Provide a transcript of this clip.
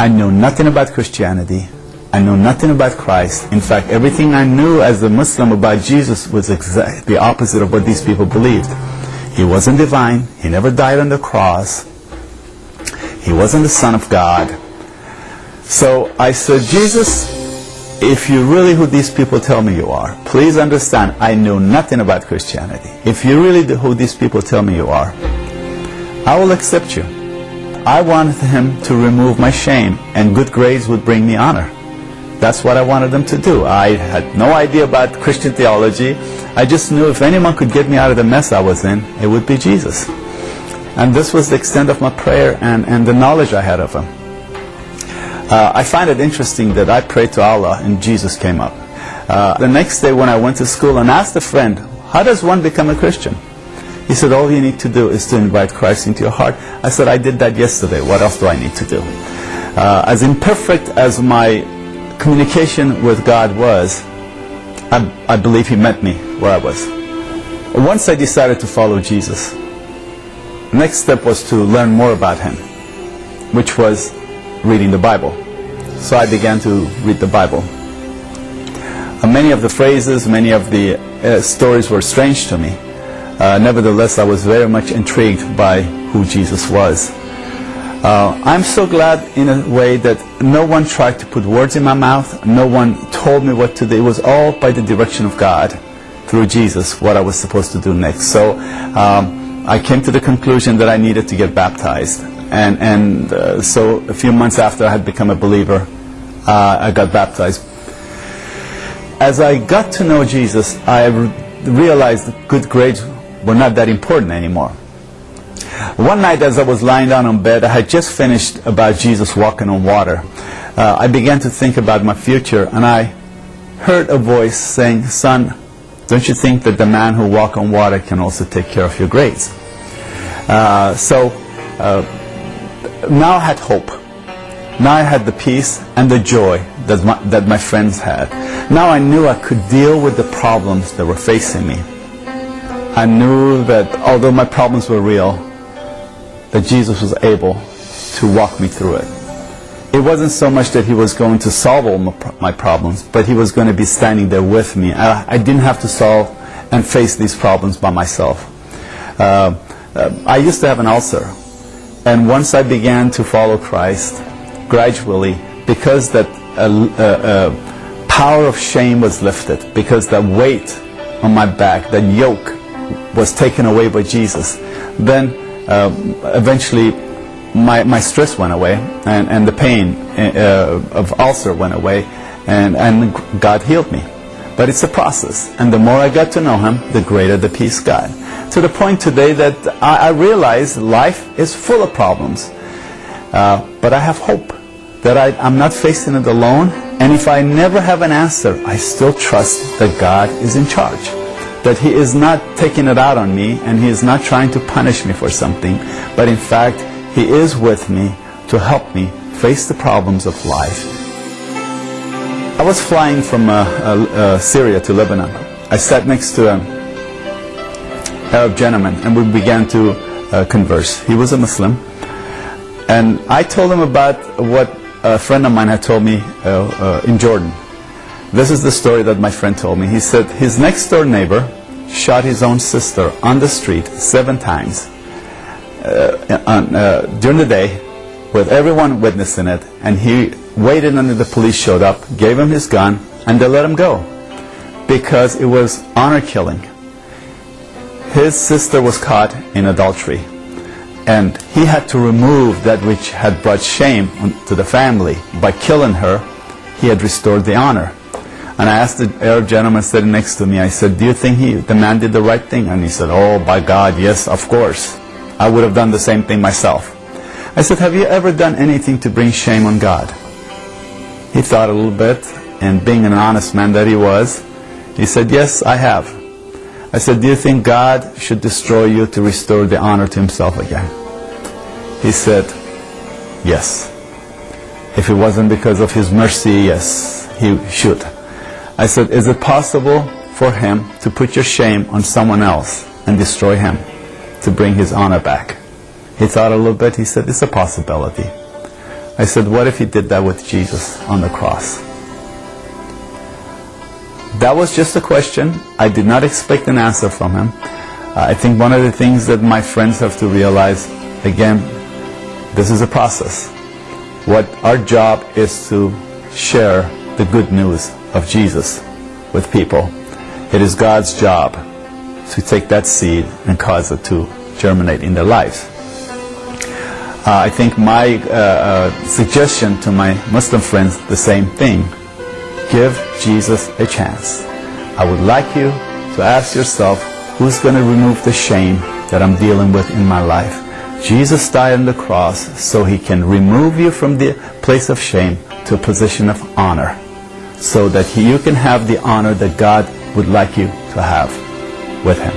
I knew nothing about Christianity. I knew nothing about Christ. In fact, everything I knew as a Muslim about Jesus was exactly the opposite of what these people believed. He wasn't divine. He never died on the cross. He wasn't the Son of God. So I said, Jesus, if you're really who these people tell me you are, please understand, I knew nothing about Christianity. If you're really who these people tell me you are, I will accept you. I wanted him to remove my shame, and good grades would bring me honor. That's what I wanted them to do. I had no idea about Christian theology. I just knew if anyone could get me out of the mess I was in, it would be Jesus. And this was the extent of my prayer and the knowledge I had of him. I find it interesting that I prayed to Allah and Jesus came up. The next day when I went to school and asked a friend, how does one become a Christian? He said, all you need to do is to invite Christ into your heart. I said, I did that yesterday. What else do I need to do? As imperfect as my communication with God was, I believe he met me where I was. Once I decided to follow Jesus, the next step was to learn more about him, which was reading the Bible. So I began to read the Bible. Many of the phrases, many of the stories were strange to me. Nevertheless, I was very much intrigued by who Jesus was. I'm so glad in a way that no one tried to put words in my mouth. No one told me what to do. It was all by the direction of God through Jesus, what I was supposed to do next. So I came to the conclusion that I needed to get baptized. So a few months after I had become a believer, I got baptized. As I got to know Jesus, I realized that good grades were not that important anymore. One night as I was lying down on bed, I had just finished about Jesus walking on water. I began to think about my future, and I heard a voice saying, son, don't you think that the man who walks on water can also take care of your grades? Now I had hope. Now I had the peace and the joy that my friends had. Now I knew I could deal with the problems that were facing me. I knew that although my problems were real, that Jesus was able to walk me through it. It wasn't so much that he was going to solve all my problems, but he was going to be standing there with me. I didn't have to solve and face these problems by myself. I used to have an ulcer. And once I began to follow Christ, gradually, because that power of shame was lifted, because that weight on my back, that yoke, was taken away by Jesus, then eventually my stress went away, and the pain of ulcer went away, and God healed me. But it's a process, and the more I got to know him, the greater the peace got. To the point today that I realize life is full of problems, but I have hope that I'm not facing it alone, and if I never have an answer, I still trust that God is in charge, that he is not taking it out on me, and he is not trying to punish me for something, but in fact he is with me to help me face the problems of life. I was flying from Syria to Lebanon. I sat next to an Arab gentleman, and we began to converse. He was a Muslim, and I told him about what a friend of mine had told me in Jordan. This is the story that my friend told me. He said his next door neighbor shot his own sister on the street 7 times during the day, with everyone witnessing it, and he waited until the police showed up, gave him his gun, and they let him go because it was honor killing. His sister was caught in adultery, and he had to remove that which had brought shame to the family. By killing her, he had restored the honor. And I asked the Arab gentleman sitting next to me, I said, do you think the man did the right thing? And he said, oh, by God, yes, of course. I would have done the same thing myself. I said, have you ever done anything to bring shame on God? He thought a little bit, and being an honest man that he was, he said, yes, I have. I said, do you think God should destroy you to restore the honor to himself again? He said, yes. If it wasn't because of his mercy, yes, he should. I said, is it possible for him to put your shame on someone else and destroy him to bring his honor back? He thought a little bit. He said, it's a possibility. I said, what if he did that with Jesus on the cross? That was just a question. I did not expect an answer from him. I think one of the things that my friends have to realize, again, this is a process. What our job is to share the good news of Jesus with people. It is God's job to take that seed and cause it to germinate in their lives. I think my suggestion to my Muslim friends, the same thing. Give Jesus a chance. I would like you to ask yourself, who's going to remove the shame that I'm dealing with in my life? Jesus died on the cross so he can remove you from the place of shame to a position of honor, so that you can have the honor that God would like you to have with him.